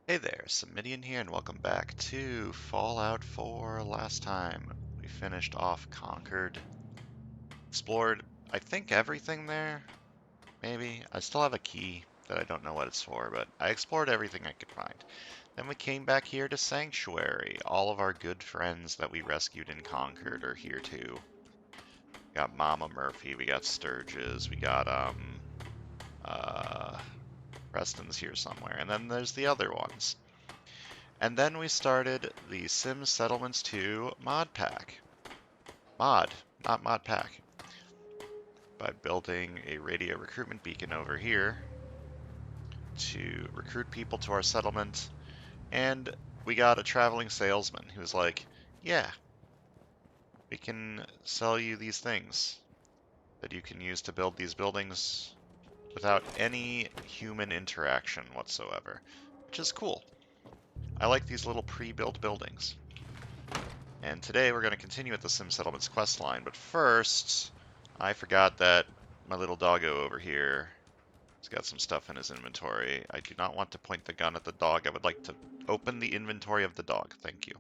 Hey there, Samitian here, and welcome back to Fallout 4. Last time we finished off Concord, explored, I think, everything there, maybe. I still have a key that I don't know what it's for, but I explored everything I could find. Then we came back here to Sanctuary. All of our good friends that we rescued in Concord are here too. We got Mama Murphy, we got Sturges, we got, uh, Preston's here somewhere, and then there's the other ones. And then we started the Sims Settlements 2 mod pack. Mod, not mod pack. By building a radio recruitment beacon over here to recruit people to our settlement. And we got a traveling salesman who was like, yeah, we can sell you these things that you can use to build these buildings without any human interaction whatsoever, which is cool. I like these little pre-built buildings. And today we're going to continue with the Sim Settlements quest line, but first, I forgot that my little doggo over here has got some stuff in his inventory. I do not want to point the gun at the dog. I would like to open the inventory of the dog. Thank you.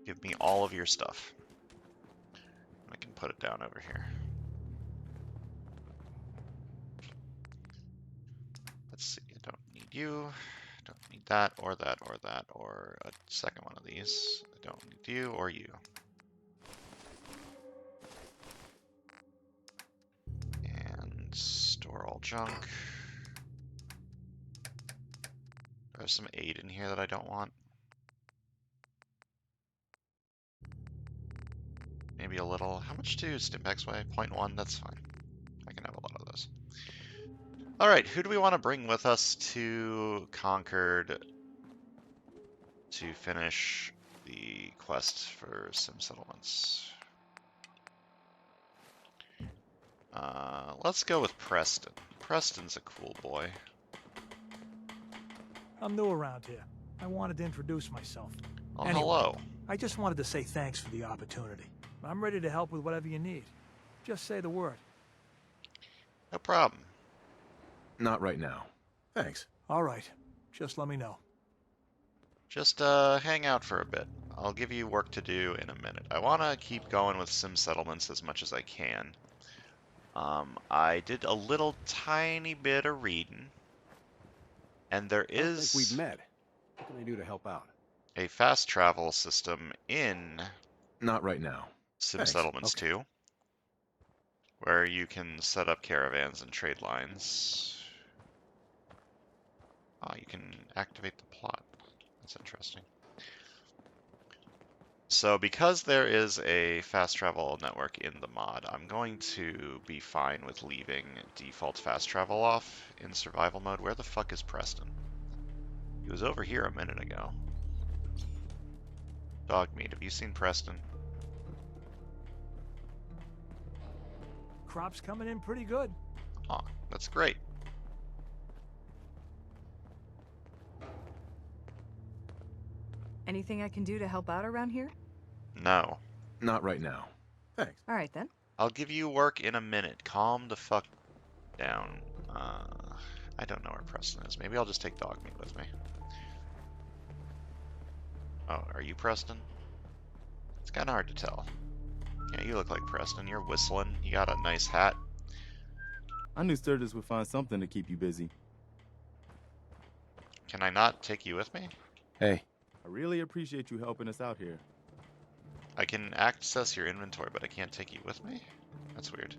Give me all of your stuff. I can put it down over here. Let's see. I don't need you. I don't need that, or that, or that, or a second one of these. I don't need you or you. And store all junk. There's some aid in here that I don't want. Maybe a little. How much do Stimpaks weigh? 0.1? That's fine. I can have a lot of those. Alright, who do we want to bring with us to Concord to finish the quest for Sim Settlements? Let's go with Preston. Preston's a cool boy. I'm new around here. I wanted to introduce myself. Oh, Anyway, hello. I just wanted to say thanks for the opportunity. I'm ready to help with whatever you need. Just say the word. No problem. Not right now. Thanks. All right. Just let me know. Just hang out for a bit. I'll give you work to do in a minute. I want to keep going with Sim Settlements as much as I can. I did a little tiny bit of reading, and there I don't think we've is met. What can I do to help out? a fast travel system in Not right now. Sim Thanks. Settlements Okay. 2, where you can set up caravans and trade lines. Oh, you can activate the plot. That's interesting. So because there is a fast travel network in the mod, I'm going to be fine with leaving default fast travel off in survival mode. Where the fuck is Preston? He was over here a minute ago. Dogmeat, have you seen Preston? Crop's coming in pretty good. Oh, that's great. Anything I can do to help out around here? No. Not right now. Thanks. All right, then. I'll give you work in a minute. Calm the fuck down. I don't know where Preston is. Maybe I'll just take Dogmeat with me. Oh, are you Preston? It's kind of hard to tell. Yeah, you look like Preston. You're whistling. You got a nice hat. I knew Sturgis would find something to keep you busy. Can I not take you with me? Hey. I really appreciate you helping us out here. I can access your inventory, but I can't take you with me? That's weird.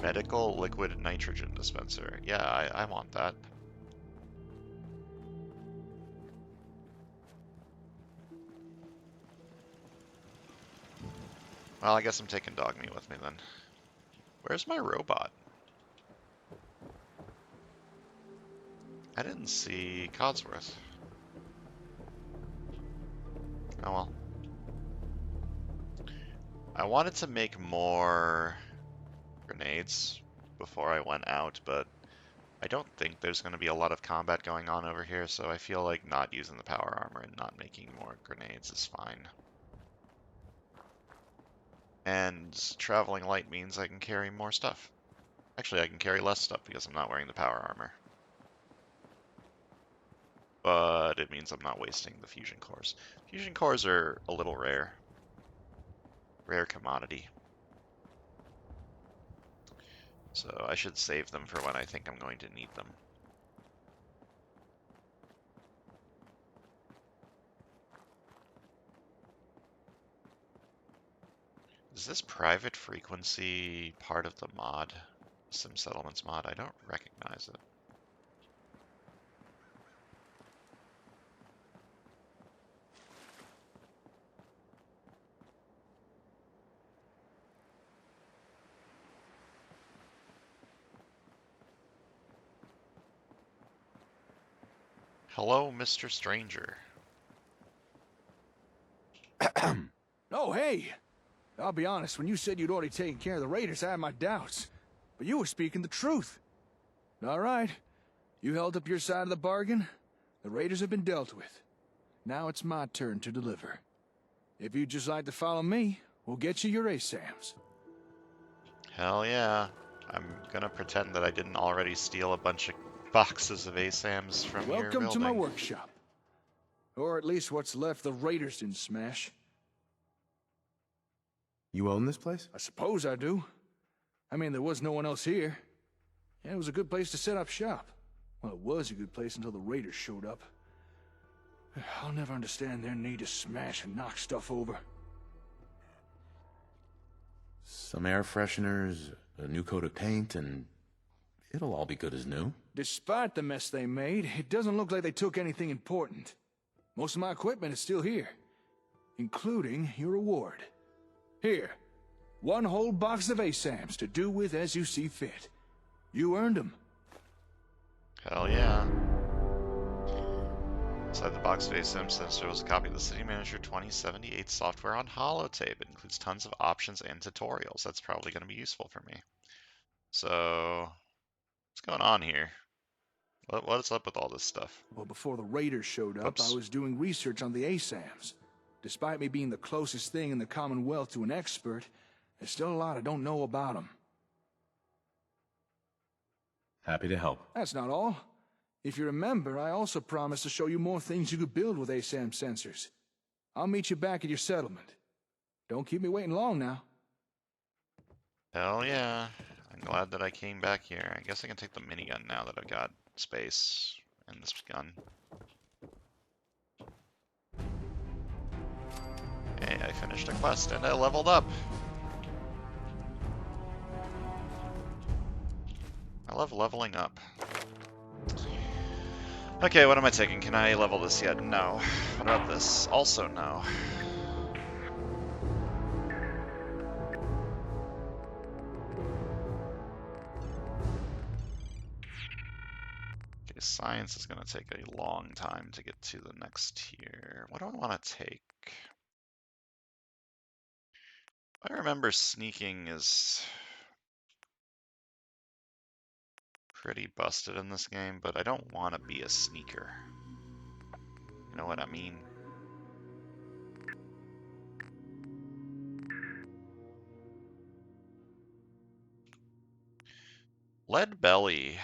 Medical liquid nitrogen dispenser. Yeah, I want that. Well, I guess I'm taking Dogmeat with me then. Where's my robot? I didn't see Codsworth. Oh well. I wanted to make more grenades before I went out, but I don't think there's going to be a lot of combat going on over here, so I feel like not using the power armor and not making more grenades is fine. And traveling light means I can carry more stuff. Actually, I can carry less stuff because I'm not wearing the power armor. but it means I'm not wasting the fusion cores. Fusion cores are a little rare. Rare commodity. So I should save them for when I think I'm going to need them. Is this private frequency part of the mod? Sim Settlements mod? I don't recognize it. Hello, Mr. Stranger. Oh, hey! I'll be honest, when you said you'd already taken care of the raiders, I had my doubts. But you were speaking the truth. All right. You held up your side of the bargain. The raiders have been dealt with. Now it's my turn to deliver. If you'd just like to follow me, we'll get you your ASAMs. Hell yeah. I'm gonna pretend that I didn't already steal a bunch of boxes of ASAMs from your Welcome building. to my workshop. Or at least what's left the raiders didn't smash. You own this place? I suppose I do. I mean, there was no one else here. Yeah, it was a good place to set up shop. Well, it was a good place until the raiders showed up. I'll never understand their need to smash and knock stuff over. Some air fresheners, a new coat of paint, and it'll all be good as new. Despite the mess they made, it doesn't look like they took anything important. Most of my equipment is still here, including your reward. Here, one whole box of ASAMs to do with as you see fit. You earned them. Hell yeah. Inside the box of ASAM there was a copy of the City Manager 2078 software on holotape. It includes tons of options and tutorials. That's probably going to be useful for me. So, what's going on here? What's up with all this stuff? Well, before the raiders showed up, Oops. I was doing research on the ASAMs. Despite me being the closest thing in the Commonwealth to an expert, there's still a lot I don't know about them. Happy to help. That's not all. If you remember, I also promised to show you more things you could build with ASAM sensors. I'll meet you back at your settlement. Don't keep me waiting long now. Hell yeah. I'm glad that I came back here. I guess I can take the minigun now that I've got space in this gun. Hey, I finished a quest and I leveled up. I love leveling up. Okay, what am I taking? Can I level this yet? No. What about this? Also no. Okay, science is going to take a long time to get to the next tier. What do I want to take? I remember sneaking is pretty busted in this game, but I don't want to be a sneaker. You know what I mean? Lead Belly.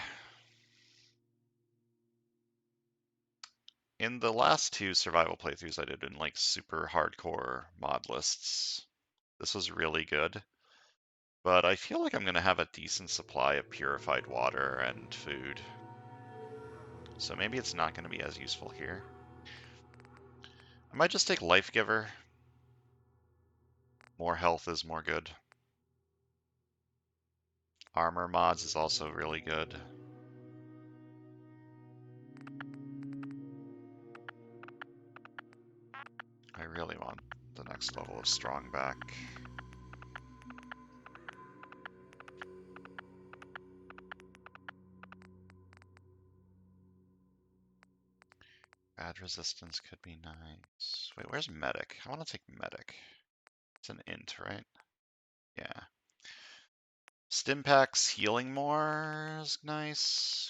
In the last two survival playthroughs I did in like super hardcore mod lists, this was really good. But I feel like I'm going to have a decent supply of purified water and food. So maybe it's not going to be as useful here. I might just take Life Giver. More health is more good. Armor mods is also really good. I really want the next level of Strong back. Bad resistance could be nice. Wait, where's Medic? I want to take Medic. It's an int, right? Yeah. Stimpak's healing more is nice.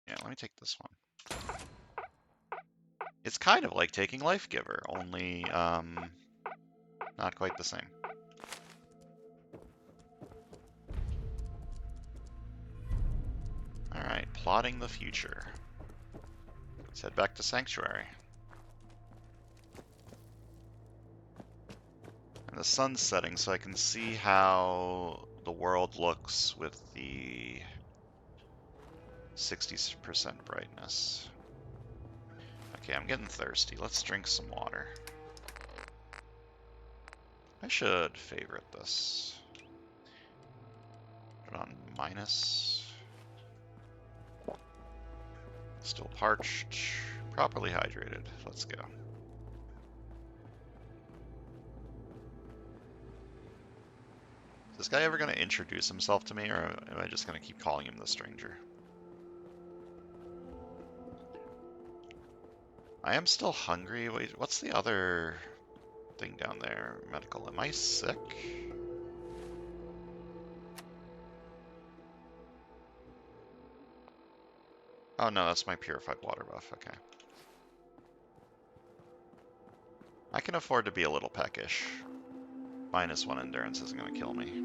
Yeah, let me take this one. It's kind of like taking Life Giver, only not quite the same. plotting the future. Let's head back to Sanctuary. And the sun's setting, so I can see how the world looks with the 60% brightness. Okay, I'm getting thirsty. Let's drink some water. I should favorite this. Put it on minus. Still parched. Properly hydrated. Let's go. Is this guy ever going to introduce himself to me, or am I just going to keep calling him the stranger? I am still hungry. Wait, what's the other thing down there? Medical. Am I sick? Oh no, that's my purified water buff. Okay. I can afford to be a little peckish. -1 endurance isn't going to kill me.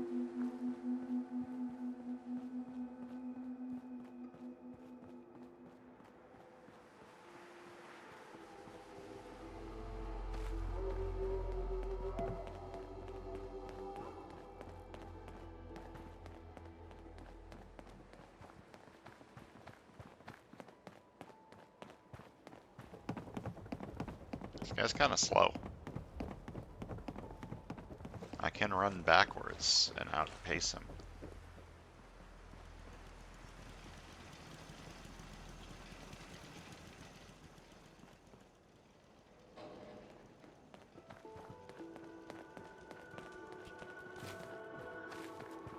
This guy's kind of slow. I can run backwards and outpace him.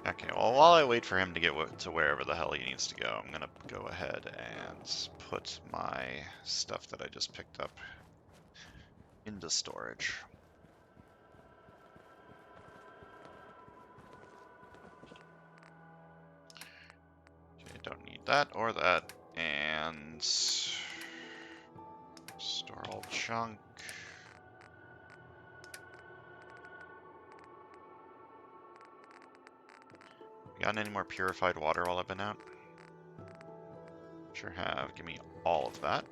Okay, well, while I wait for him to get to wherever the hell he needs to go, I'm gonna go ahead and put my stuff that I just picked up into storage. Okay, don't need that or that. And store all junk. Gotten any more purified water while I've been out? Sure have. Give me all of that.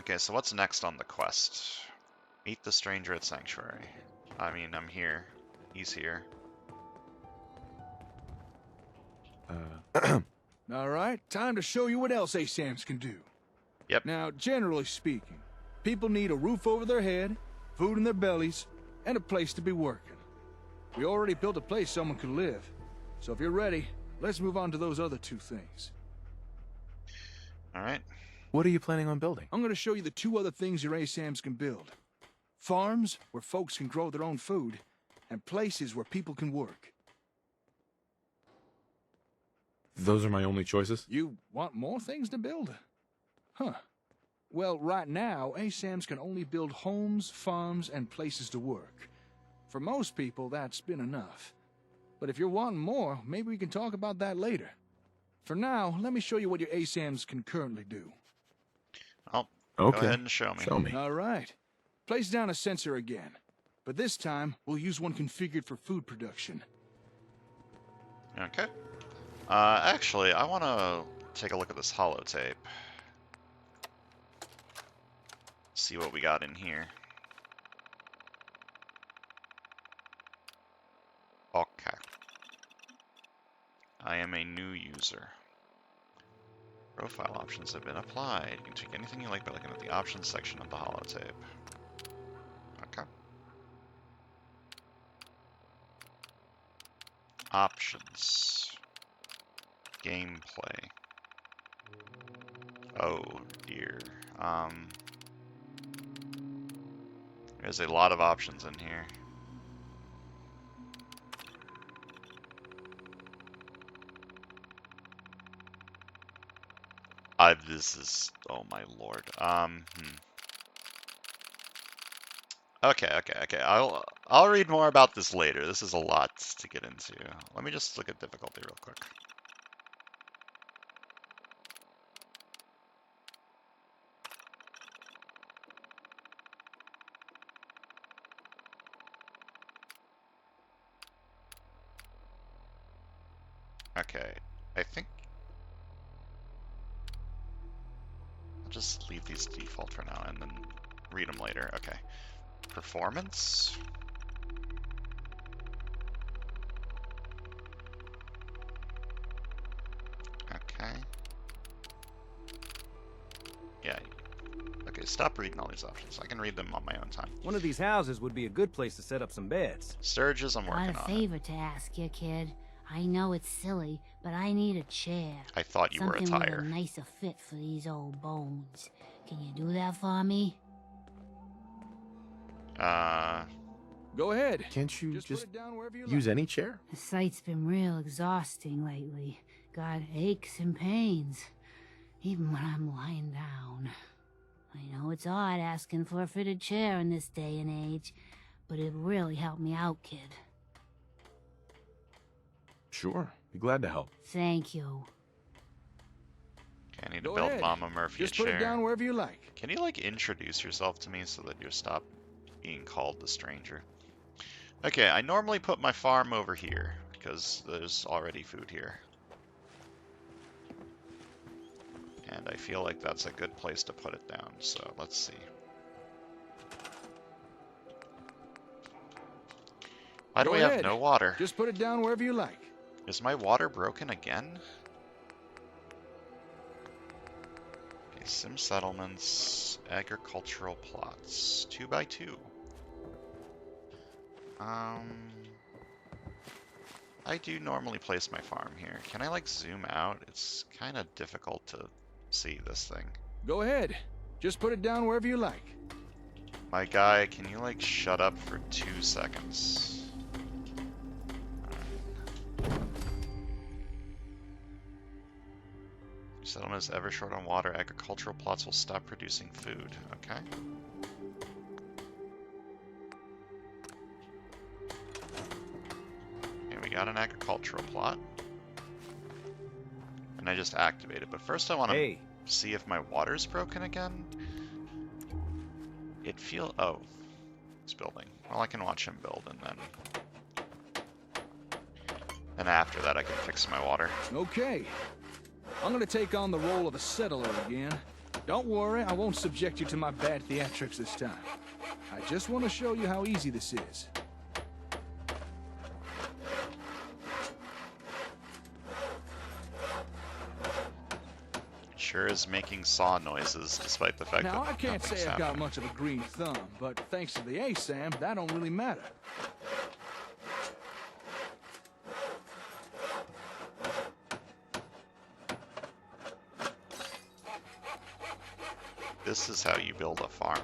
Okay, so what's next on the quest? Meet the stranger at Sanctuary. I mean, I'm here. He's here. All right, time to show you what else ASAMs can do. Yep. Now, generally speaking, people need a roof over their head, food in their bellies, and a place to be working. We already built a place someone could live. So if you're ready, let's move on to those other two things. All right. What are you planning on building? I'm going to show you the two other things your ASAMs can build. Farms, where folks can grow their own food, and places where people can work. Those are my only choices? You want more things to build? Huh. Well, right now, ASAMs can only build homes, farms, and places to work. For most people, that's been enough. But if you're wanting more, maybe we can talk about that later. For now, let me show you what your ASAMs can currently do. Oh, Okay. go ahead and show me. Show me. All right. Place down a sensor again. But this time, we'll use one configured for food production. Okay. Actually, I want to take a look at this holotape. See what we got in here. Okay. I am a new user. Profile options have been applied. You can take anything you like by looking at the options section of the holotape. Okay. Options. Gameplay. Oh dear. There's a lot of options in here. This is, oh my lord. Okay. I'll read more about this later. This is a lot to get into. Let me just look at difficulty real quick. Okay, I think I'll just leave these default for now and then read them later. Okay. Performance. Okay. Yeah. Okay, stop reading all these options. I can read them on my own time. One of these houses would be a good place to set up some beds. Sturges, I'm Got working a on it. favor to ask you, kid. I know it's silly, but I need a chair. I thought you were a Something tire. with a nicer fit for these old bones. Can you do that for me? Go ahead. Can't you Just just put it down wherever you use like. any chair? The site's been real exhausting lately. Got aches and pains, even when I'm lying down. I know it's odd asking for a fitted chair in this day and age, but it'd really help me out, kid. Sure. Be glad to help. Thank you. Okay, I need to Go build ahead. Mama Murphy Just a put chair. it down wherever you like. Can you, like, introduce yourself to me so that you stop being called the stranger? Okay, I normally put my farm over here, because there's already food here. And I feel like that's a good place to put it down, so let's see. Why do Go we have ahead. no water? Just put it down wherever you like. Is my water broken again? Okay, sim settlements, agricultural plots, 2x2. I do normally place my farm here. Can I like zoom out? It's kind of difficult to see this thing. Go ahead. Just put it down wherever you like. My guy, can you like shut up for 2 seconds? Settlement is ever short on water. Agricultural plots will stop producing food. Okay. Okay, we got an agricultural plot. And I just activated. But first I want to Hey, see if my water's broken again. Oh, it's building. Well, I can watch him build and then... And after that I can fix my water. Okay. I'm gonna take on the role of a settler again. Don't worry, I won't subject you to my bad theatrics this time. I just want to show you how easy this is. Sure is making saw noises, despite the fact Now, that I can't nothing's say I've got happening. much of a green thumb, but thanks to the ASAM, that don't really matter. This is how you build a farm.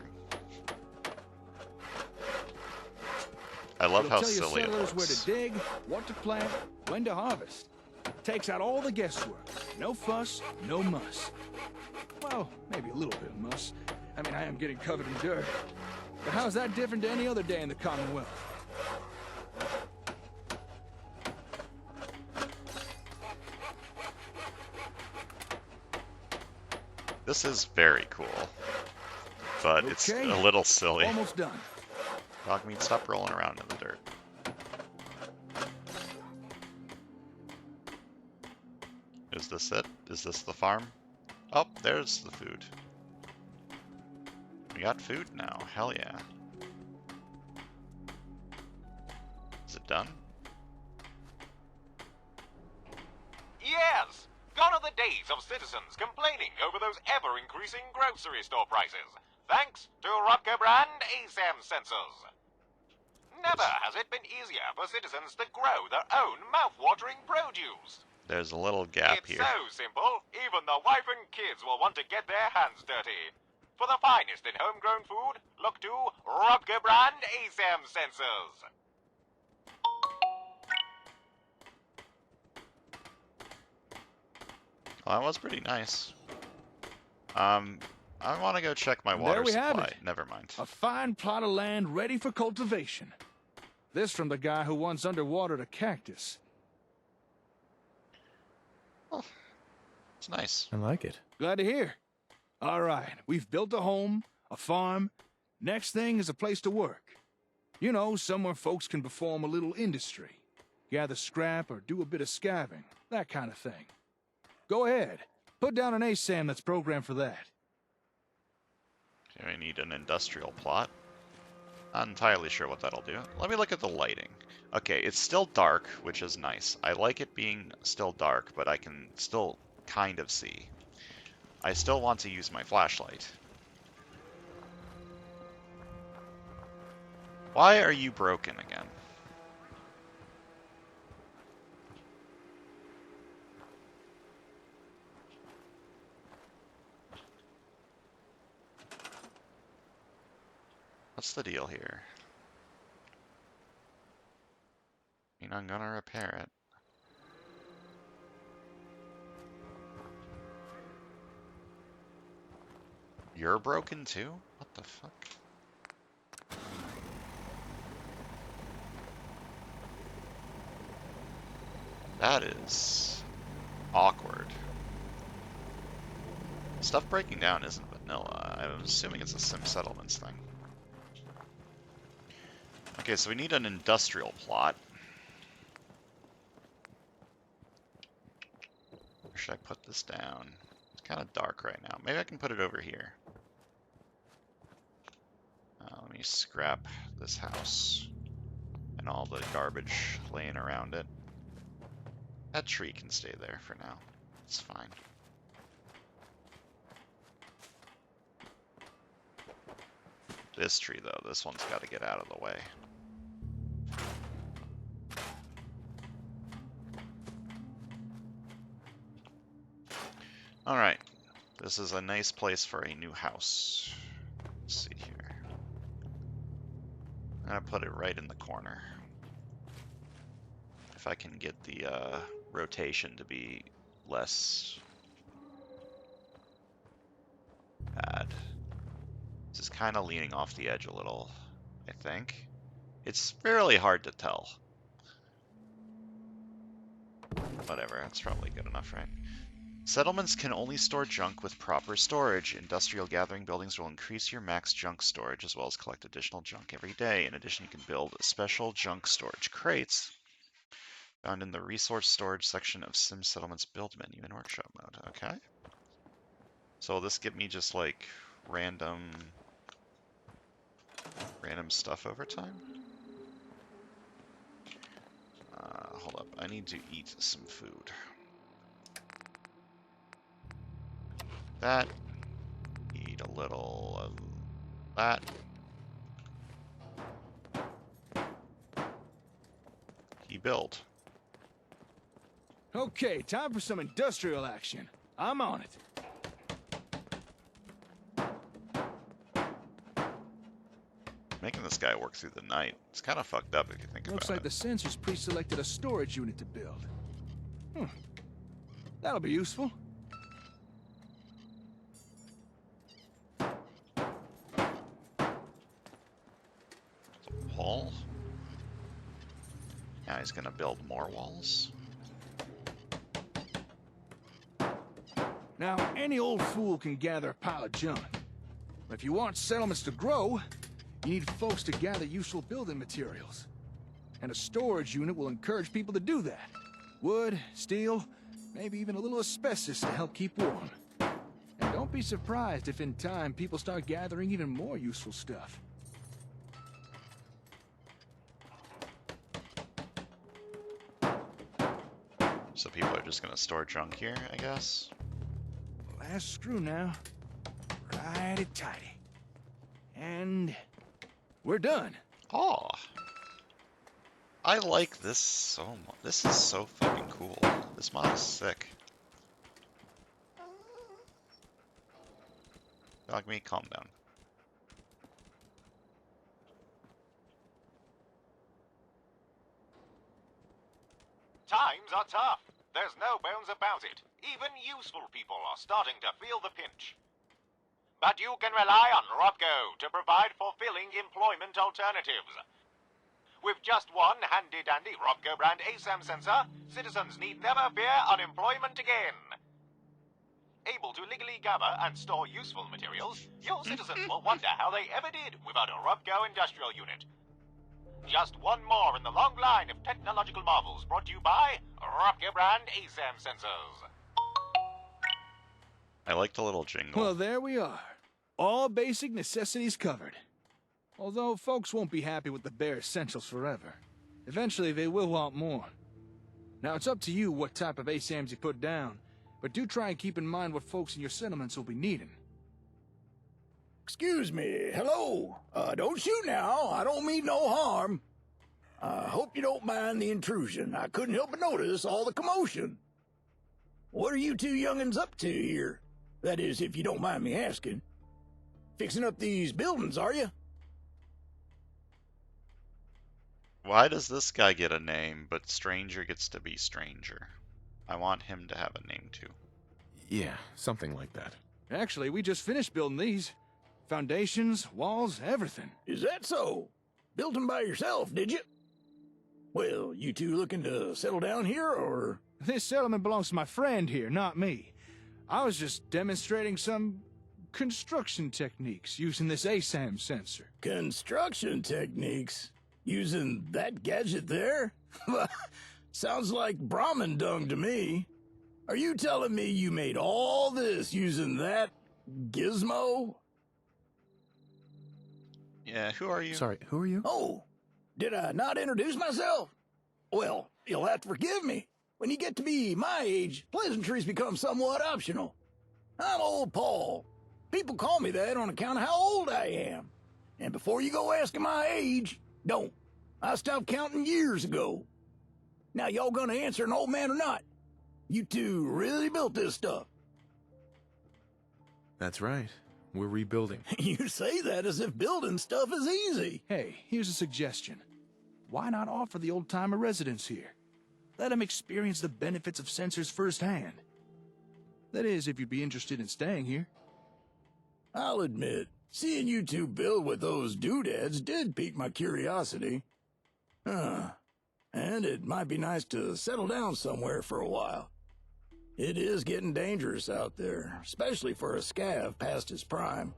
I love It'll how tell you silly it settlers where looks. to dig, what to plant, when to harvest. Takes out all the guesswork. No fuss, no muss. Well, maybe a little bit of muss. I mean, I am getting covered in dirt. But how's that different to any other day in the Commonwealth? This is very cool, but it's Okay, a little silly. Almost done. Dogmeat, stop rolling around in the dirt. Is this it? Is this the farm? Oh, there's the food. We got food now. Hell yeah. Is it done? Yes! Gone are the days of citizens complaining over those ever-increasing grocery store prices, thanks to Rutger brand ASAM sensors. Never has it been easier for citizens to grow their own mouth-watering produce. There's a little gap It's here. so simple, even the wife and kids will want to get their hands dirty. For the finest in homegrown food, look to Rutger brand ASAM sensors. Well, that was pretty nice. I want to go check my There water we have supply. it. Never mind. A fine plot of land ready for cultivation. This from the guy who once underwatered a cactus. It's nice. I like it. Glad to hear. All right, we've built a home, a farm. Next thing is a place to work. You know, somewhere folks can perform a little industry. gather scrap, or do a bit of scavenging, that kind of thing. Go ahead. Put down an ASAM that's programmed for that. Do I need an industrial plot? Not entirely sure what that'll do. Let me look at the lighting. Okay, it's still dark, which is nice. I like it being still dark, but I can still kind of see. I still want to use my flashlight. Why are you broken again? What's the deal here? I mean, I'm gonna repair it. You're broken too? What the fuck? That is awkward. Stuff breaking down isn't vanilla. I'm assuming it's a sim settlements thing. Okay, so we need an industrial plot. Where should I put this down? It's kind of dark right now. Maybe I can put it over here. Let me scrap this house and all the garbage laying around it. That tree can stay there for now. It's fine. This tree, though, this one's got to get out of the way. Alright, this is a nice place for a new house. Let's see here. I'm gonna put it right in the corner. If I can get the rotation to be less bad. This is kind of leaning off the edge a little, I think. It's fairly hard to tell. Whatever, that's probably good enough, right? Settlements can only store junk with proper storage. Industrial gathering buildings will increase your max junk storage as well as collect additional junk every day. In addition, you can build special junk storage crates found in the resource storage section of Sim Settlements build menu in workshop mode. Okay. So will this give me just like random stuff over time? Hold up, I need to eat some food. That. Eat a little of that. He built. Okay, time for some industrial action. I'm on it. Making this guy work through the night. It's kind of fucked up if you think Looks about like the sensors pre-selected a storage unit to build. That'll be useful. Wall. Now he's gonna build more walls. Now, any old fool can gather a pile of junk. But if you want settlements to grow, you need folks to gather useful building materials. And a storage unit will encourage people to do that. Wood, steel, maybe even a little asbestos to help keep warm. And don't be surprised if in time people start gathering even more useful stuff. So people are just gonna store junk here, I guess. Last screw now. Righty-tighty. And we're done. Oh, I like this so much. This is so fucking cool. This mod is sick. Dog me, calm down. Times are tough. There's no bones about it. Even useful people are starting to feel the pinch. But you can rely on Robco to provide fulfilling employment alternatives. With just one handy-dandy Robco brand ASAM sensor, citizens need never fear unemployment again. Able to legally gather and store useful materials, your citizens will wonder how they ever did without a Robco industrial unit. Just one more in the long line of technological marvels brought to you by Rocket Brand ASAM sensors. I like the little jingle. Well, there we are. All basic necessities covered. Although folks won't be happy with the bare essentials forever. Eventually they will want more. Now it's up to you what type of ASAMs you put down, but do try and keep in mind what folks in your settlements will be needing. Excuse me, hello. Don't shoot now, I don't mean no harm. Hope you don't mind the intrusion. I couldn't help but notice all the commotion. What are you two young'uns up to here? That is, if you don't mind me asking. Fixing up these buildings, are you? Why does this guy get a name, but Stranger gets to be Stranger? I want him to have a name too. Yeah, something like that. Actually, we just finished building these. Foundations, walls, everything. Is that so? Built them by yourself, did you? Well, you two looking to settle down here, or...? This settlement belongs to my friend here, not me. I was just demonstrating some construction techniques using this ASAM sensor. Construction techniques? Using that gadget there? Sounds like Brahmin dung to me. Are you telling me you made all this using that gizmo? Yeah, who are you? Sorry, who are you? Oh, did I not introduce myself? Well, you'll have to forgive me. When you get to be my age, pleasantries become somewhat optional. I'm old Paul. People call me that on account of how old I am. And before you go asking my age, don't. I stopped counting years ago. Now y'all gonna answer an old man or not? You two really built this stuff. That's right. We're rebuilding. You say that as if building stuff is easy. Hey, here's a suggestion. Why not offer the old-timer residents here? Let them experience the benefits of sensors firsthand. That is, if you'd be interested in staying here. I'll admit, seeing you two build with those doodads did pique my curiosity. And it might be nice to settle down somewhere for a while. It is getting dangerous out there, especially for a scav past his prime.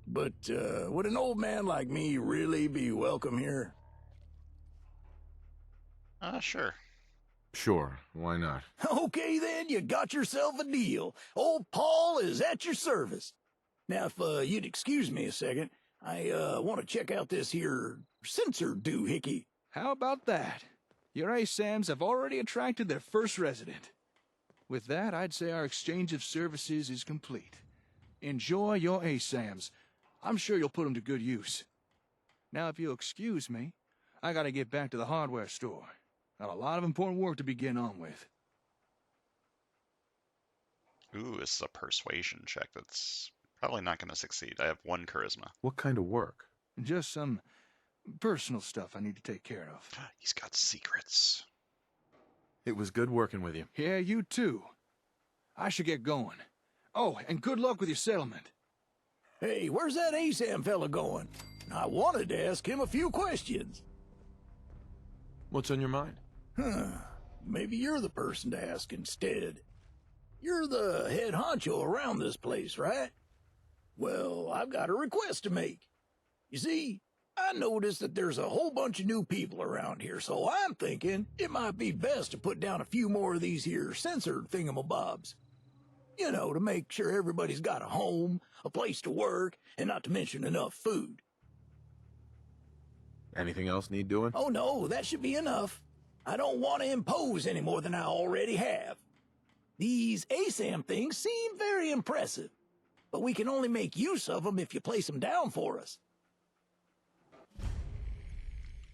But, would an old man like me really be welcome here? Sure. Sure, why not? Okay then, you got yourself a deal. Old Paul is at your service. Now, if you'd excuse me a second, I want to check out this here sensor doohickey. How about that? Your ASAMs have already attracted their first resident. With that, I'd say our exchange of services is complete. Enjoy your ASAMs. I'm sure you'll put them to good use. Now, if you'll excuse me, I gotta get back to the hardware store. Got a lot of important work to be getting on with. Ooh, this is a persuasion check that's probably not going to succeed. I have 1 charisma. What kind of work? Just some personal stuff I need to take care of. He's got secrets. It was good working with you. Yeah, you too. I should get going. Oh, and good luck with your settlement. Hey, where's that ASAM fella going? I wanted to ask him a few questions. What's on your mind? Maybe you're the person to ask instead. You're the head honcho around this place, right? Well, I've got a request to make. You see, I noticed that there's a whole bunch of new people around here, so I'm thinking it might be best to put down a few more of these here censored thingamabobs. You know, to make sure everybody's got a home, a place to work, and not to mention enough food. Anything else need doing? Oh no, that should be enough. I don't want to impose any more than I already have. These ASAM things seem very impressive, but we can only make use of them if you place them down for us.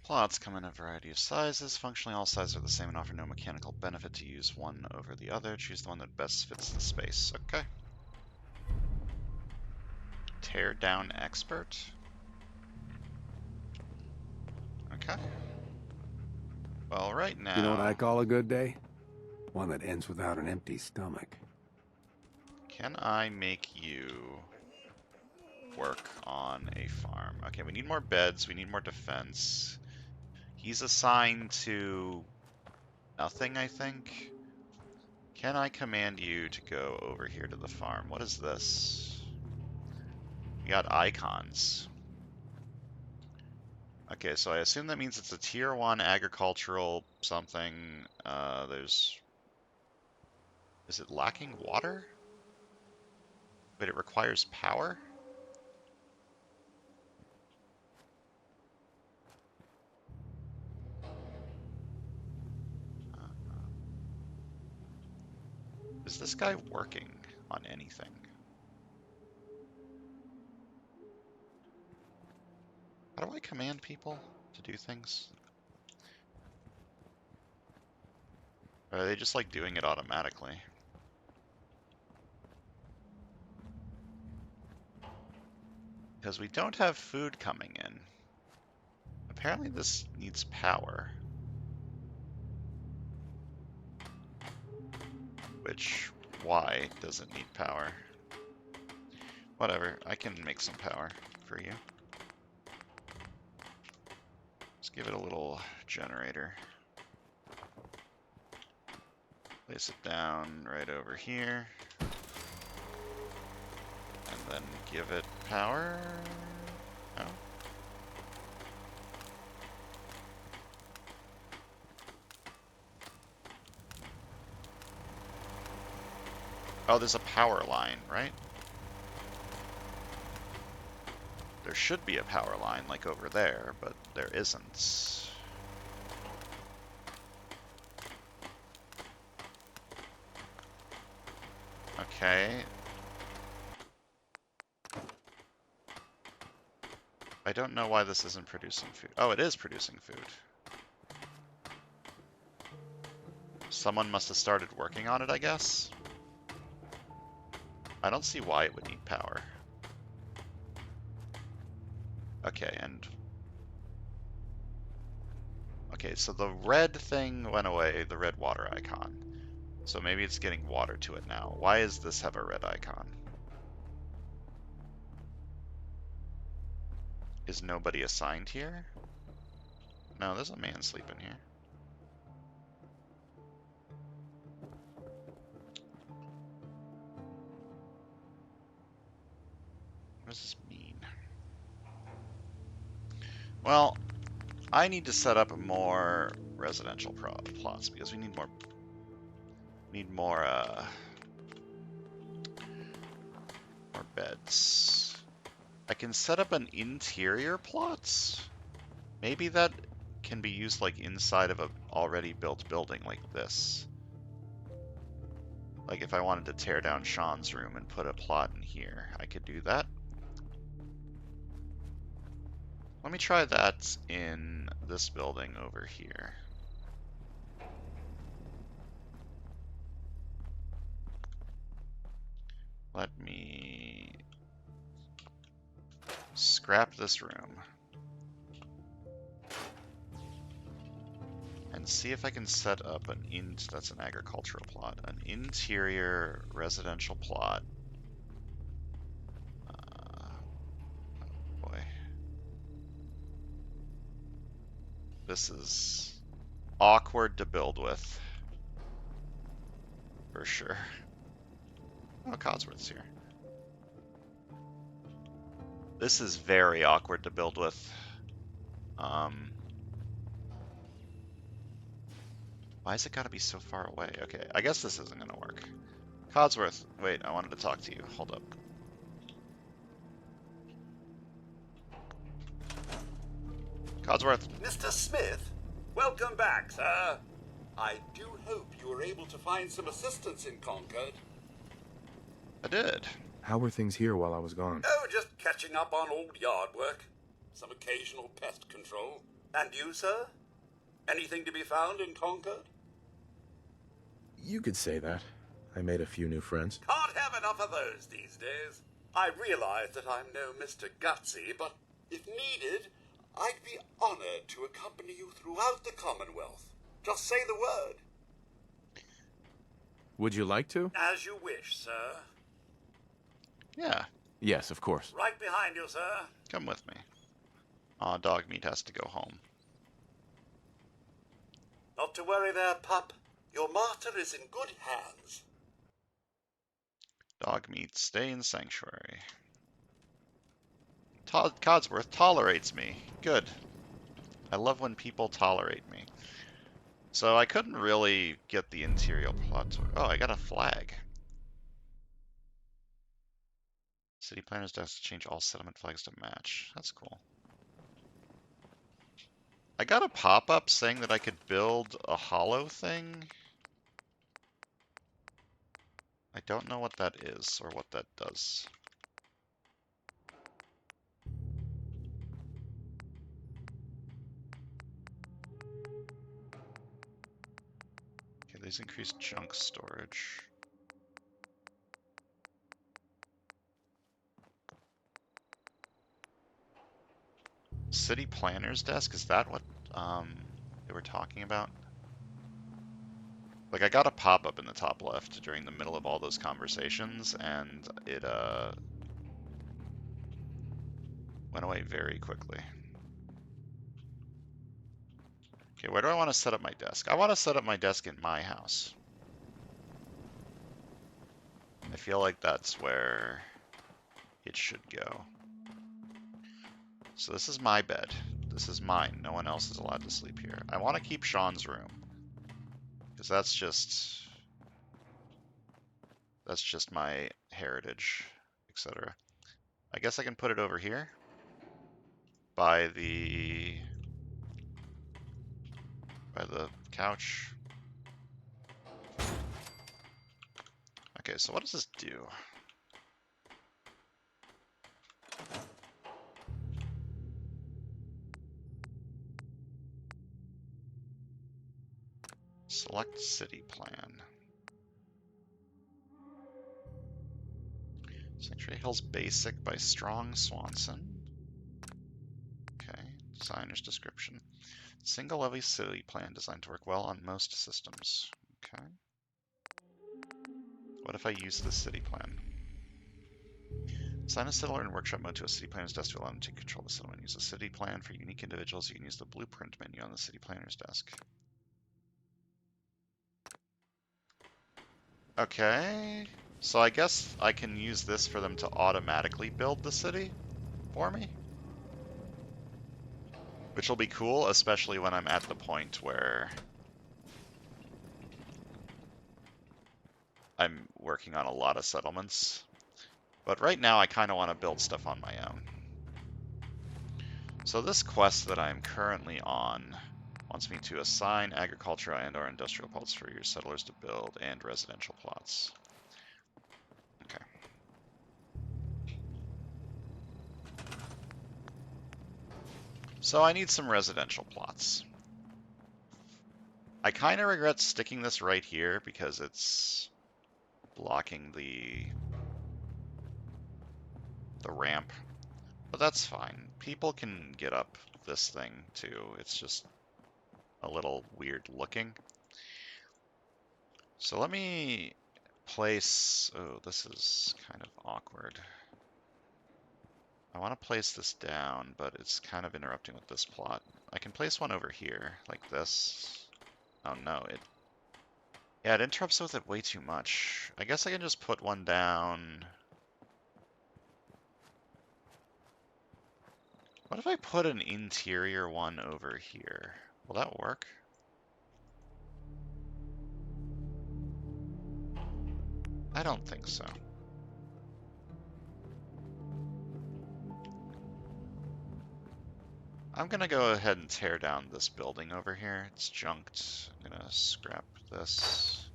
Plots come in a variety of sizes. Functionally, all sizes are the same and offer no mechanical benefit to use one over the other. Choose the one that best fits the space. Okay. Tear down expert. Okay. Well, right now... You know what I call a good day? One that ends without an empty stomach. Can I make you work on a farm? Okay, we need more beds, we need more defense. He's assigned to nothing, I think. Can I command you to go over here to the farm? What is this? We got icons. Okay, so I assume that means it's a tier 1 agricultural something. Is it lacking water? But it requires power? Is this guy working on anything? How do I command people to do things? Or are they just like doing it automatically? Because we don't have food coming in. Apparently this needs power. Which, why does it need power? Whatever, I can make some power for you. Let's give it a little generator. Place it down right over here. And then give it power. No. Oh, there's a power line, right? There should be a power line like over there, but there isn't. Okay. I don't know why this isn't producing food. Oh, it is producing food. Someone must have started working on it, I guess. I don't see why it would need power. Okay, and... Okay, so the red thing went away, the red water icon. So maybe it's getting water to it now. Why does this have a red icon? Is nobody assigned here? No, there's a man sleeping here. What does this mean? Well, I need to set up more residential plots because we need more beds. I can set up an interior plots. Maybe that can be used like inside of a already built building like this. Like if I wanted to tear down Sean's room and put a plot in here, I could do that. Let me try that in this building over here. Let me scrap this room and see if I can set up that's an agricultural plot, an interior residential plot. Oh boy. This is awkward to build with. For sure. Oh, Codsworth's here. This is very awkward to build with. Why has it got to be so far away? Okay, I guess this isn't going to work. Codsworth, wait, I wanted to talk to you. Hold up. Codsworth. Mr. Smith, welcome back, sir. I do hope you were able to find some assistance in Concord. I did. How were things here while I was gone? Oh, just catching up on old yard work. Some occasional pest control. And you, sir? Anything to be found in Concord? You could say that. I made a few new friends. Can't have enough of those these days. I realize that I'm no Mr. Gutsy, but if needed, I'd be honored to accompany you throughout the Commonwealth. Just say the word. Would you like to? As you wish, sir. Yeah. Yes, of course. Right behind you, sir. Come with me. Aw, dog meat has to go home. Not to worry there, pup. Your master is in good hands. Dog meat, stay in sanctuary. Codsworth tolerates me. Good. I love when people tolerate me. So I couldn't really get the interior plot to... Oh, I got a flag. City planners desk to change all settlement flags to match. That's cool. I got a pop-up saying that I could build a hollow thing. I don't know what that is or what that does. Okay, these increase junk storage. City planner's desk, is that what they were talking about? Like, I got a pop-up in the top left during the middle of all those conversations, and it went away very quickly. Okay, where do I want to set up my desk? I want to set up my desk in my house. I feel like that's where it should go. So this is my bed. This is mine. No one else is allowed to sleep here. I want to keep Sean's room, because that's just my heritage, etc. I guess I can put it over here by the couch. Okay, so what does this do? Select city plan. Sanctuary Hills Basic by Strong Swanson. Okay, designer's description. Single levy city plan designed to work well on most systems. Okay. What if I use this city plan? Assign a settler in workshop mode to a city planner's desk to allow them to control the settlement. Use a city plan for unique individuals. You can use the blueprint menu on the city planner's desk. Okay. So I guess I can use this for them to automatically build the city for me. Which will be cool, especially when I'm at the point where I'm working on a lot of settlements. But right now I kind of want to build stuff on my own. So this quest that I'm currently on wants me to assign agricultural and/or industrial plots for your settlers to build and residential plots. Okay. So I need some residential plots. I kind of regret sticking this right here because it's blocking the ramp, but that's fine. People can get up this thing too. It's just a little weird looking. So let me place, oh, this is kind of awkward. I want to place this down, but it's kind of interrupting with this plot. I can place one over here, like this. Oh no, yeah, it interrupts with it way too much. I guess I can just put one down. What if I put an interior one over here? Will that work? I don't think so. I'm gonna go ahead and tear down this building over here. It's junked. I'm gonna scrap this.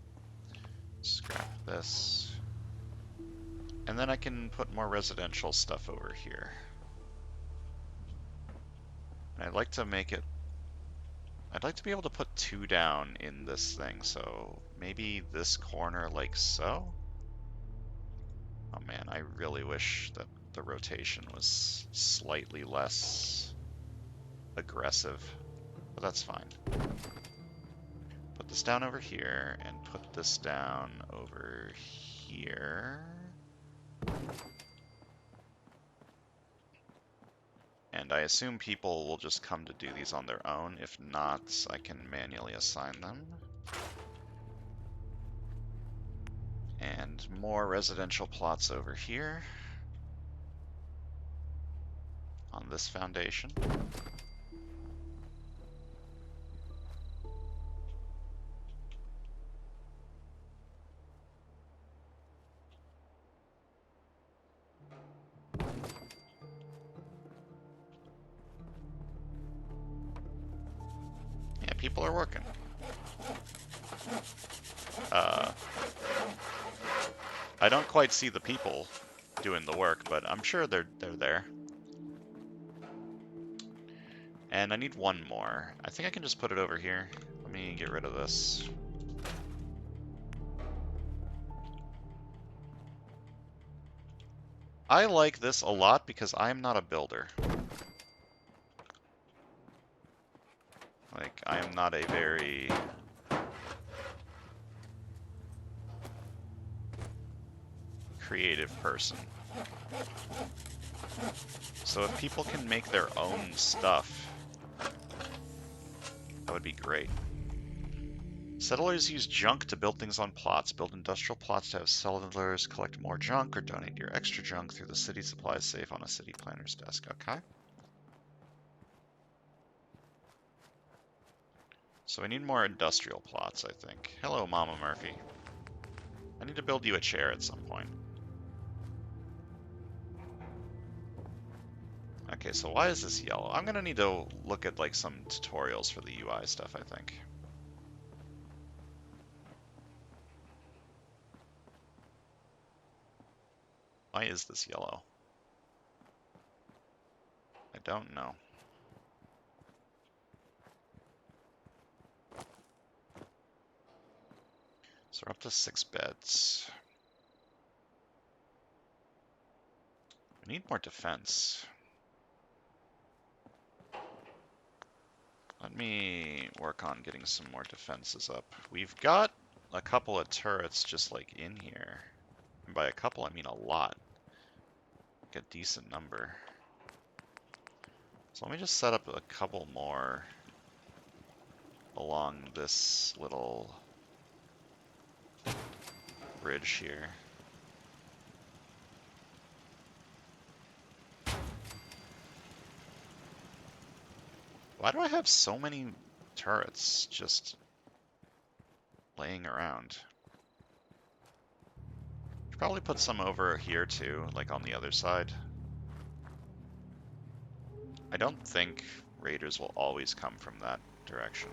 Scrap this. And then I can put more residential stuff over here. And I'd like to make it... I'd like to be able to put 2 down in this thing, so maybe this corner like so? Oh man, I really wish that the rotation was slightly less aggressive, but that's fine. Put this down over here, and put this down over here. And I assume people will just come to do these on their own. If not, I can manually assign them. And more residential plots over here on this foundation. people are working. I don't quite see the people doing the work, but I'm sure they're there. And I need one more. I think I can just put it over here. Let me get rid of this. I like this a lot because I'm not a builder. Like, I am not a very creative person. So if people can make their own stuff, that would be great. Settlers use junk to build things on plots. Build industrial plots to have settlers collect more junk or donate your extra junk through the city supplies safe on a city planner's desk. Okay. So we need more industrial plots, I think. Hello, Mama Murphy. I need to build you a chair at some point. Okay, so why is this yellow? I'm gonna need to look at like some tutorials for the UI stuff, I think. Why is this yellow? I don't know. So we're up to 6 beds. We need more defense. Let me work on getting some more defenses up. We've got a couple of turrets just like in here. And by a couple, I mean a lot. Like a decent number. So let me just set up a couple more along this little bridge here. Why do I have so many turrets just laying around? Should probably put some over here too, like on the other side. I don't think raiders will always come from that direction.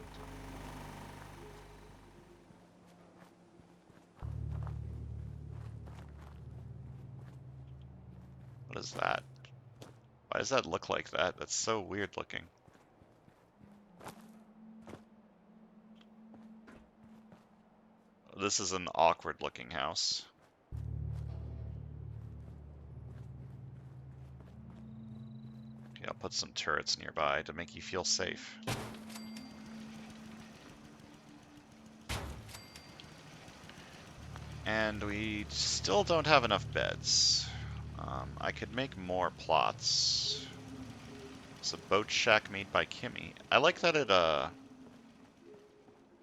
What is that? Why does that look like that? That's so weird looking. This is an awkward looking house. Yeah, I'll put some turrets nearby to make you feel safe. And we still don't have enough beds. I could make more plots. It's a boat shack made by Kimmy. I like that it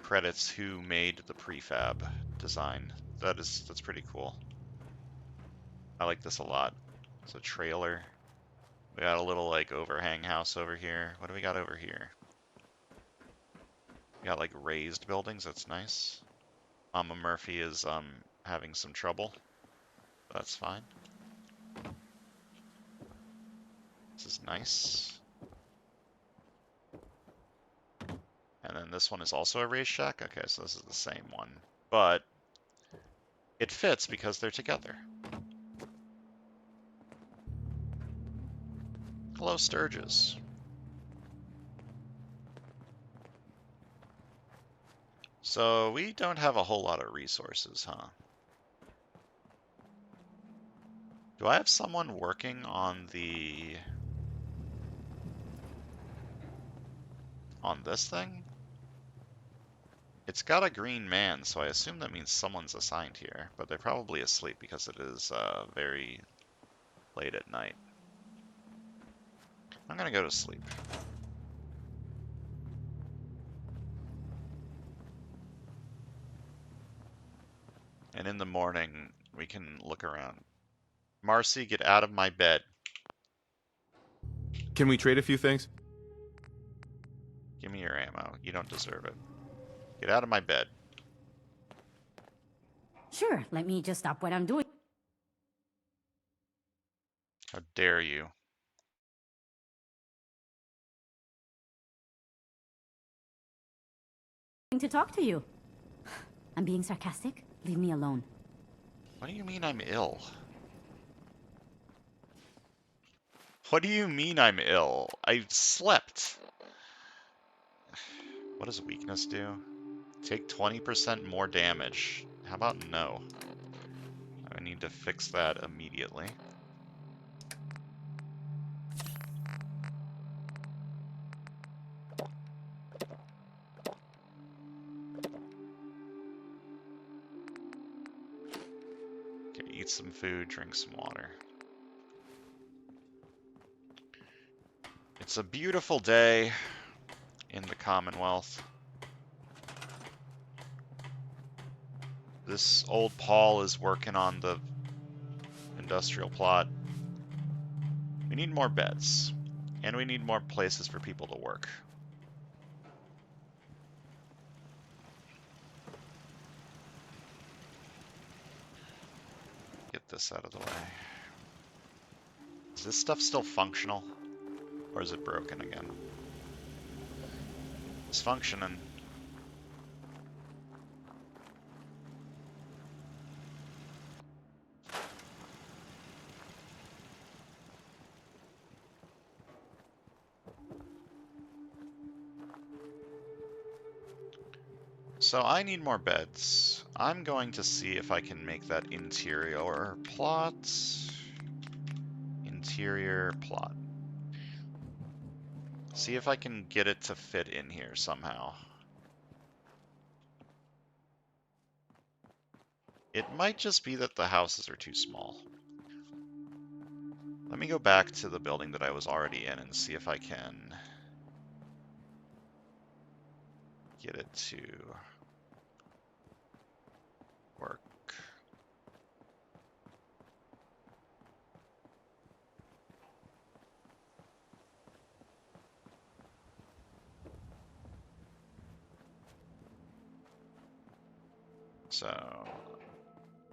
credits who made the prefab design. That's pretty cool. I like this a lot. It's a trailer. We got a little like overhang house over here. What do we got over here? We got like raised buildings. That's nice. Mama Murphy is having some trouble. That's fine. This is nice. And then this one is also a raised shack. Okay, so this is the same one. But it fits because they're together. Hello, Sturges. So we don't have a whole lot of resources, huh? Do I have someone working on this thing? It's got a green man, so I assume that means someone's assigned here, but they're probably asleep because it is very late at night. I'm gonna go to sleep. And in the morning, we can look around. Marcy, get out of my bed. Can we trade a few things? Give me your ammo. You don't deserve it. Get out of my bed. Sure, let me just stop what I'm doing. How dare you? To talk to you. I'm being sarcastic. Leave me alone. What do you mean I'm ill? What do you mean I'm ill? I slept. What does weakness do? Take 20% more damage. How about no? I need to fix that immediately. Okay, eat some food, drink some water. It's a beautiful day in the Commonwealth. This old Paul is working on the industrial plot. We need more beds, and we need more places for people to work. Get this out of the way. Is this stuff still functional? Or is it broken again? It's functioning. So I need more beds. I'm going to see if I can make that interior plot. Interior plot. See if I can get it to fit in here somehow. It might just be that the houses are too small. Let me go back to the building that I was already in and see if I can get it to work. So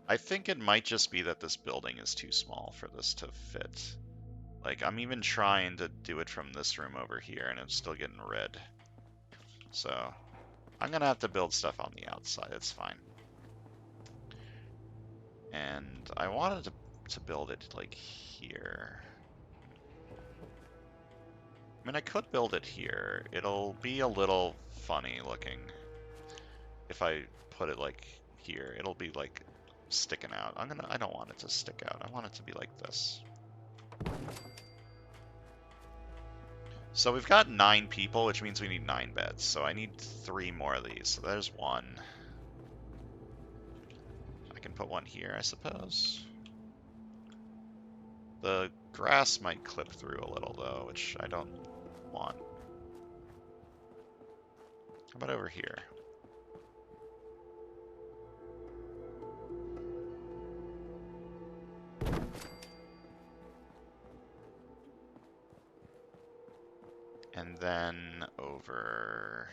I think it might just be that this building is too small for this to fit. Like, I'm even trying to do it from this room over here, and it's still getting red. So I'm gonna have to build stuff on the outside. It's fine. And I wanted to build it like here. I mean, I could build it here. It'll be a little funny looking if I put it like here. It'll be like sticking out. I don't want it to stick out. I want it to be like this. So we've got 9 people, which means we need 9 beds. So I need 3 more of these. So there's 1. I can put 1 here, I suppose. The grass might clip through a little though, which I don't want. How about over here? And then over...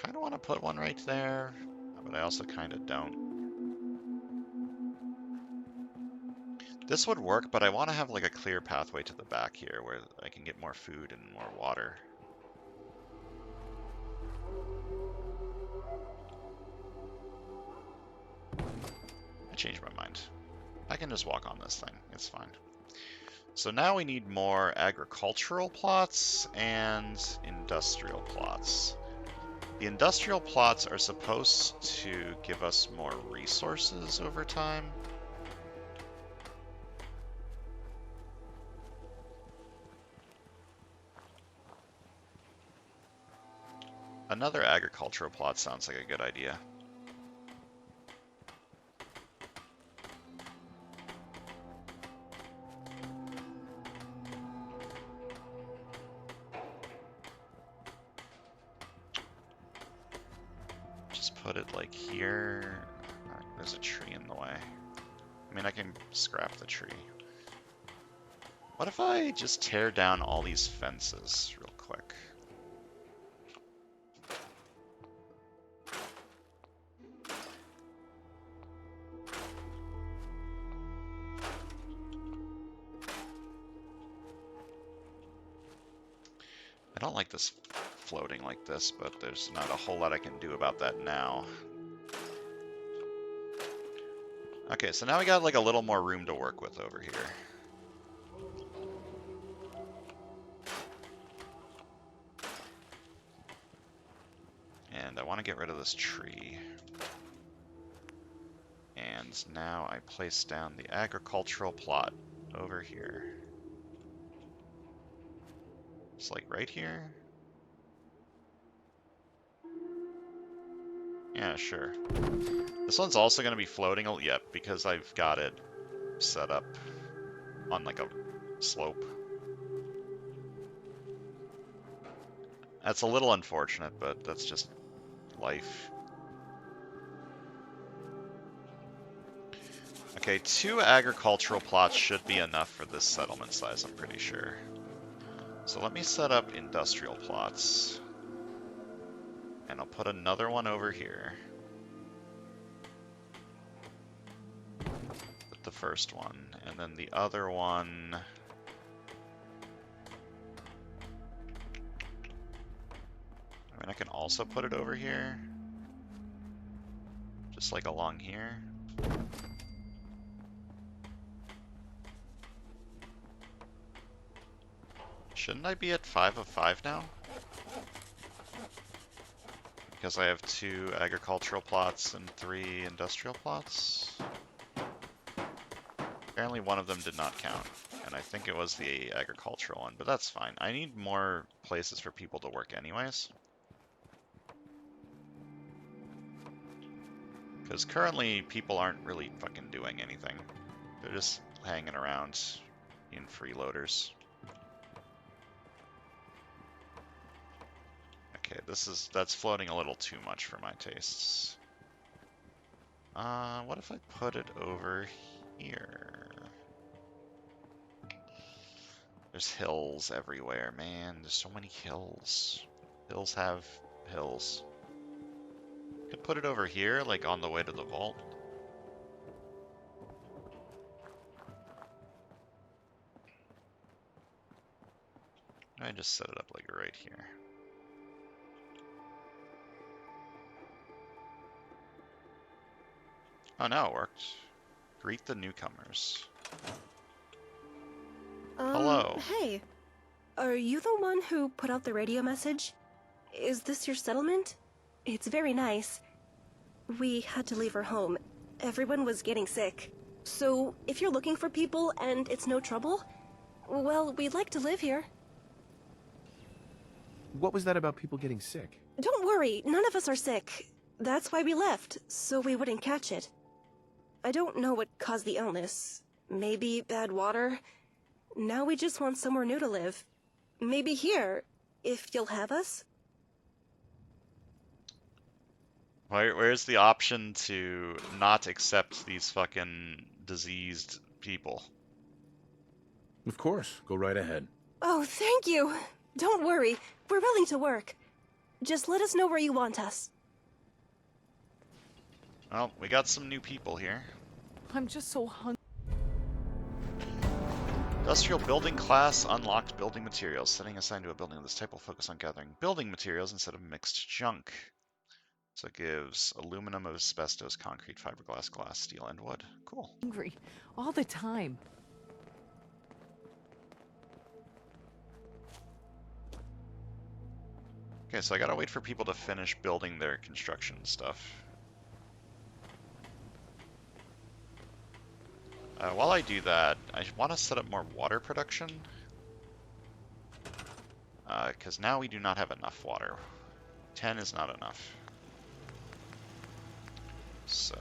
kind of want to put 1 right there, but I also kind of don't. This would work, but I want to have like a clear pathway to the back here where I can get more food and more water. I changed my mind. I can just walk on this thing. It's fine. So now we need more agricultural plots and industrial plots. The industrial plots are supposed to give us more resources over time. Another agricultural plot sounds like a good idea. Just put it like here. There's a tree in the way. I mean, I can scrap the tree. What if I just tear down all these fences real quick? I don't like this floating like this, but there's not a whole lot I can do about that now. Okay, so now we got like a little more room to work with over here. And I want to get rid of this tree. And now I place down the agricultural plot over here. It's like right here. Yeah, sure. This one's also going to be floating. Yep, because I've got it set up on like a slope. That's a little unfortunate, but that's just life. Okay, 2 agricultural plots should be enough for this settlement size, I'm pretty sure. So let me set up industrial plots. And I'll put another one over here. With the first one. And then the other one... I mean, I can also put it over here. Just like along here. Shouldn't I be at 5 of 5 now? Because I have 2 agricultural plots and 3 industrial plots? Apparently one of them did not count, and I think it was the agricultural one, but that's fine. I need more places for people to work anyways. Because currently people aren't really fucking doing anything. They're just hanging around being freeloaders. Okay, that's floating a little too much for my tastes. What if I put it over here? There's hills everywhere, man. There's so many hills. Hills have hills. Could put it over here, like on the way to the vault. I just set it up like right here. Oh, now it worked. Greet the newcomers. Hello. Hey. Are you the one who put out the radio message? Is this your settlement? It's very nice. We had to leave our home. Everyone was getting sick. So, if you're looking for people and it's no trouble, well, we'd like to live here. What was that about people getting sick? Don't worry, none of us are sick. That's why we left, so we wouldn't catch it. I don't know what caused the illness. Maybe bad water. Now we just want somewhere new to live. Maybe here, if you'll have us? Where's the option to not accept these fucking diseased people? Of course, go right ahead. Oh, thank you. Don't worry, we're willing to work. Just let us know where you want us. Well, we got some new people here. I'm just so hungry. Industrial building class, unlocked building materials. Setting assigned to a building of this type will focus on gathering building materials instead of mixed junk. So it gives aluminum, asbestos, concrete, fiberglass, glass, steel, and wood. Cool. Hungry all the time. Okay, so I gotta wait for people to finish building their construction stuff. While I do that, I want to set up more water production. Because now we do not have enough water. 10 is not enough. So...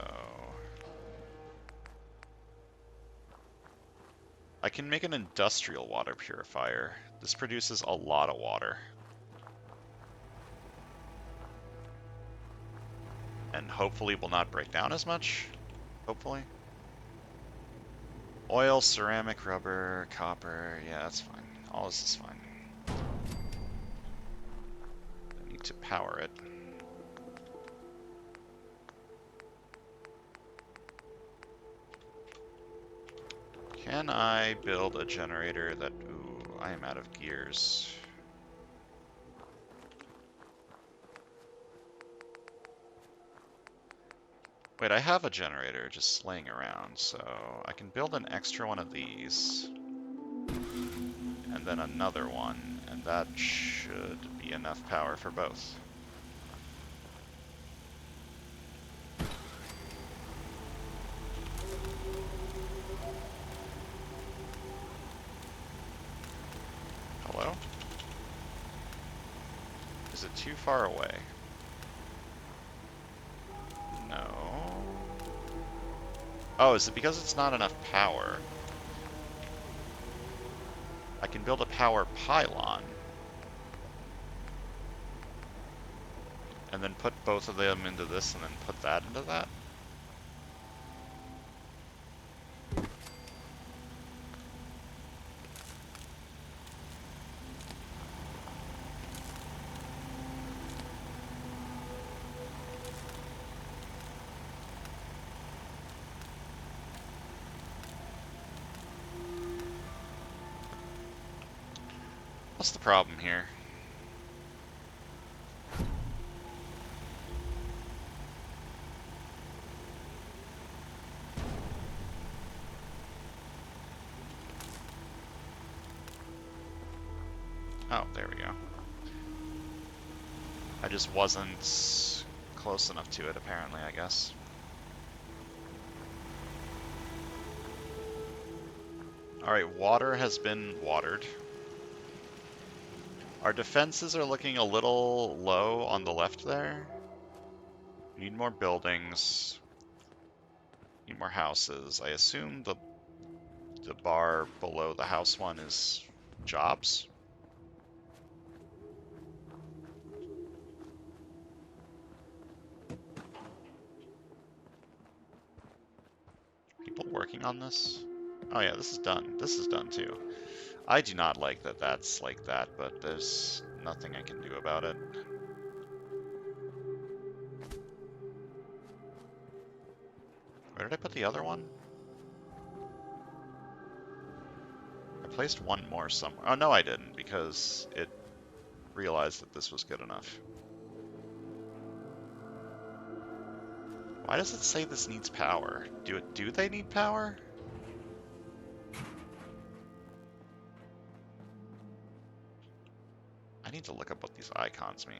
I can make an industrial water purifier. This produces a lot of water. And hopefully will not break down as much. Hopefully. Oil, ceramic, rubber, copper. Yeah, that's fine. All this is fine. I need to power it. Can I build a generator that... Ooh, I am out of gears. Wait, I have a generator just laying around, so I can build an extra one of these. And then another one, and that should be enough power for both. Hello? Is it too far away? No. Oh, is it because it's not enough power? I can build a power pylon. And then put both of them into this and then put that into that? What's the problem here? Oh, there we go. I just wasn't close enough to it, apparently, I guess. Alright, water has been watered. Our defenses are looking a little low on the left there. We need more buildings. Need more houses. I assume the bar below the house one is jobs. People working on this? Oh yeah, this is done. This is done too. I do not like that that's like that, but there's nothing I can do about it. Where did I put the other one? I placed one more somewhere. Oh no, I didn't, because it realized that this was good enough. Why does it say this needs power? Do they need power? I need to look up what these icons mean.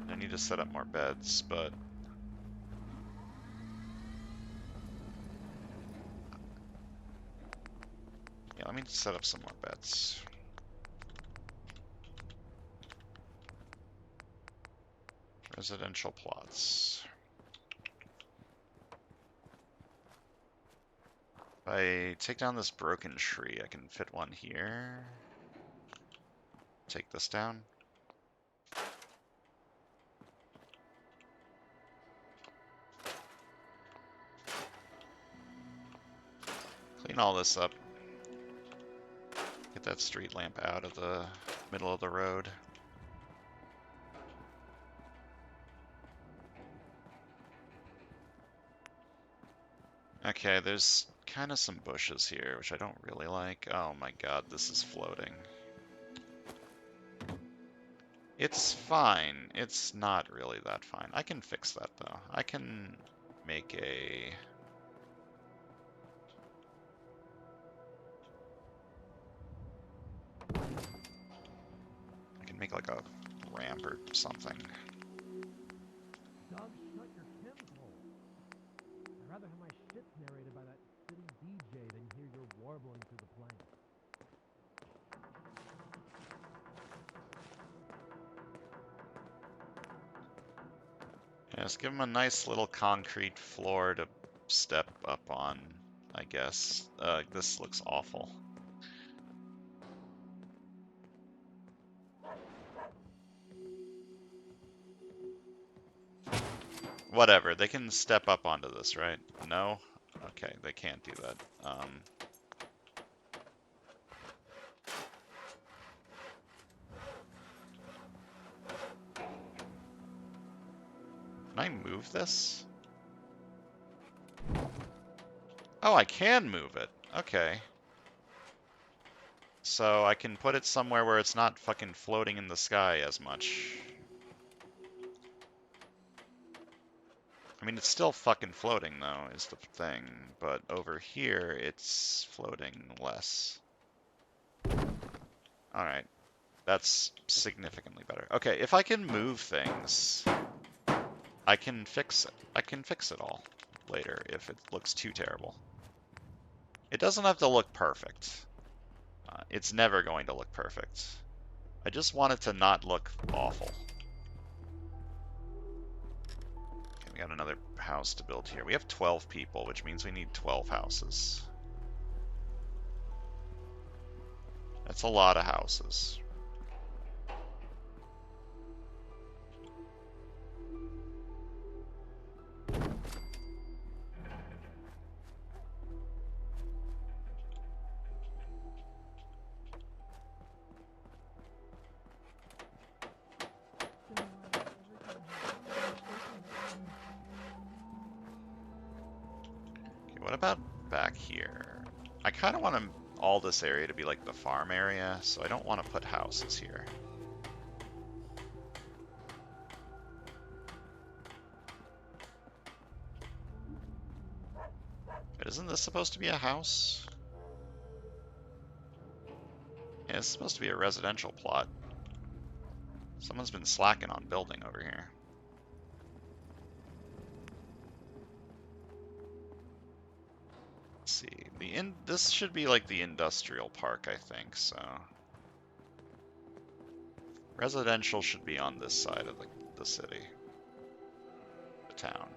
I need to set up more beds, but yeah, let me set up some more beds. Residential plots. If I take down this broken tree, I can fit one here. Take this down. Clean all this up. Get that street lamp out of the middle of the road. Okay, there's kind of some bushes here, which I don't really like. Oh my god, this is floating. It's fine. It's not really that fine. I can fix that, though. I can make a... I can make like a ramp or something. Dog, shut your Tim's hole. I'd rather have my shits narrated by that city DJ than hear your warbling through the plane. Yeah, just give him a nice little concrete floor to step up on, I guess. This looks awful. Whatever, they can step up onto this, right? No? Okay, they can't do that. Can I move this? Oh, I can move it. Okay. So I can put it somewhere where it's not fucking floating in the sky as much. I mean, it's still fucking floating, though, is the thing. But over here, it's floating less. Alright. That's significantly better. Okay, if I can move things, I can fix it. I can fix it all later if it looks too terrible. It doesn't have to look perfect. It's never going to look perfect. I just want it to not look awful. Okay, we got another house to build here. We have 12 people, which means we need 12 houses. That's a lot of houses. What about back here? I kind of want all this area to be like the farm area, so I don't want to put houses here. But isn't this supposed to be a house? Yeah, it's supposed to be a residential plot. Someone's been slacking on building over here. Let's see. This should be like the industrial park, I think, so. Residential should be on this side of the city. The town.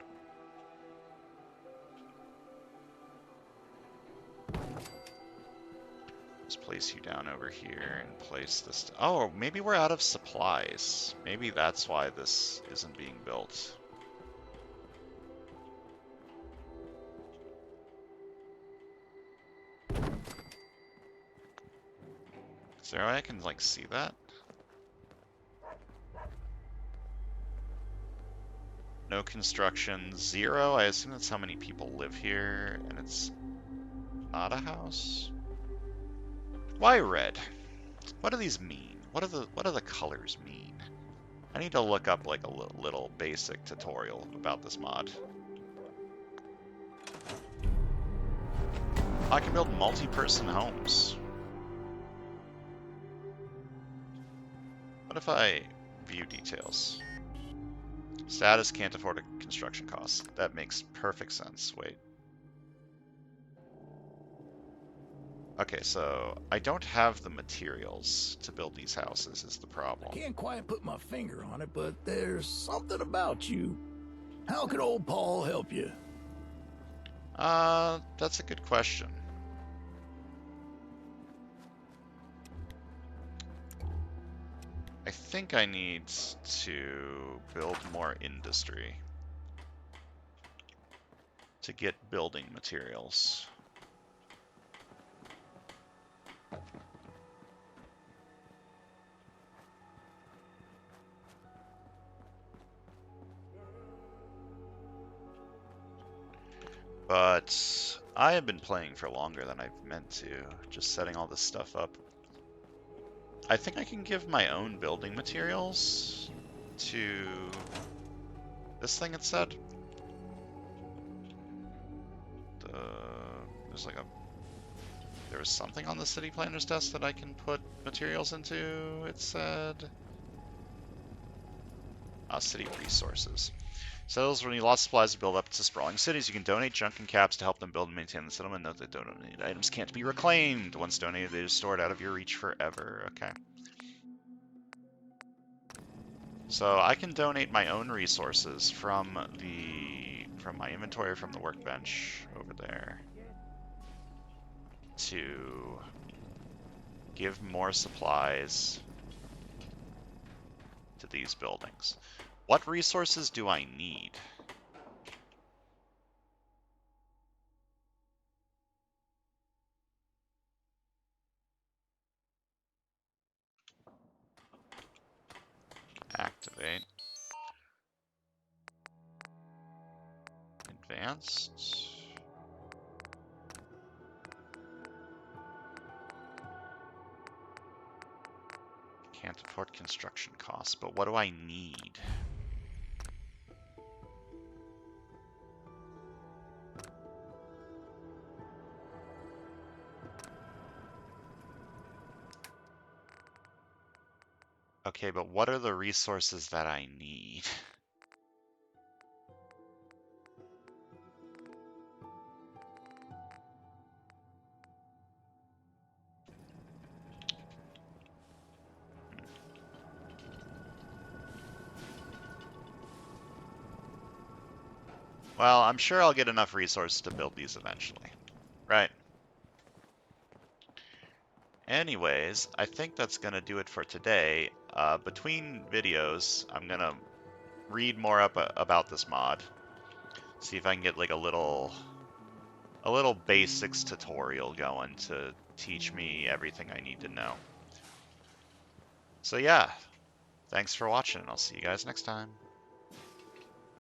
Let's place you down over here and place this. Oh, maybe we're out of supplies. Maybe that's why this isn't being built. Is there a way I can, like, see that? No construction, 0. I assume that's how many people live here, and it's not a house. Why red? What do these mean? What do the colors mean? I need to look up like a little basic tutorial about this mod. I can build multi-person homes. What if I view details? Status can't afford a construction cost. That makes perfect sense. Wait. Okay, so I don't have the materials to build these houses is the problem. Can't quite put my finger on it, but there's something about you. How can old Paul help you? That's a good question. I think I need to build more industry to get building materials. But I have been playing for longer than I've meant to, just setting all this stuff up. I think I can give my own building materials to this thing it said. There was something on the city planner's desk that I can put materials into, it said. City resources. Settles will need lots of supplies to build up to sprawling cities. You can donate junk and caps to help them build and maintain the settlement. Note that donated items can't be reclaimed. Once donated, they are stored out of your reach forever. Okay. So I can donate my own resources from my inventory from the workbench over there to give more supplies to these buildings. What resources do I need? Activate. Advanced. Can't afford construction costs, but what do I need? Okay, but what are the resources that I need? Well, I'm sure I'll get enough resources to build these eventually, right? Anyways, I think that's going to do it for today. Between videos, I'm going to read more up about this mod. See if I can get like a little basics tutorial going to teach me everything I need to know. So yeah, thanks for watching, and I'll see you guys next time.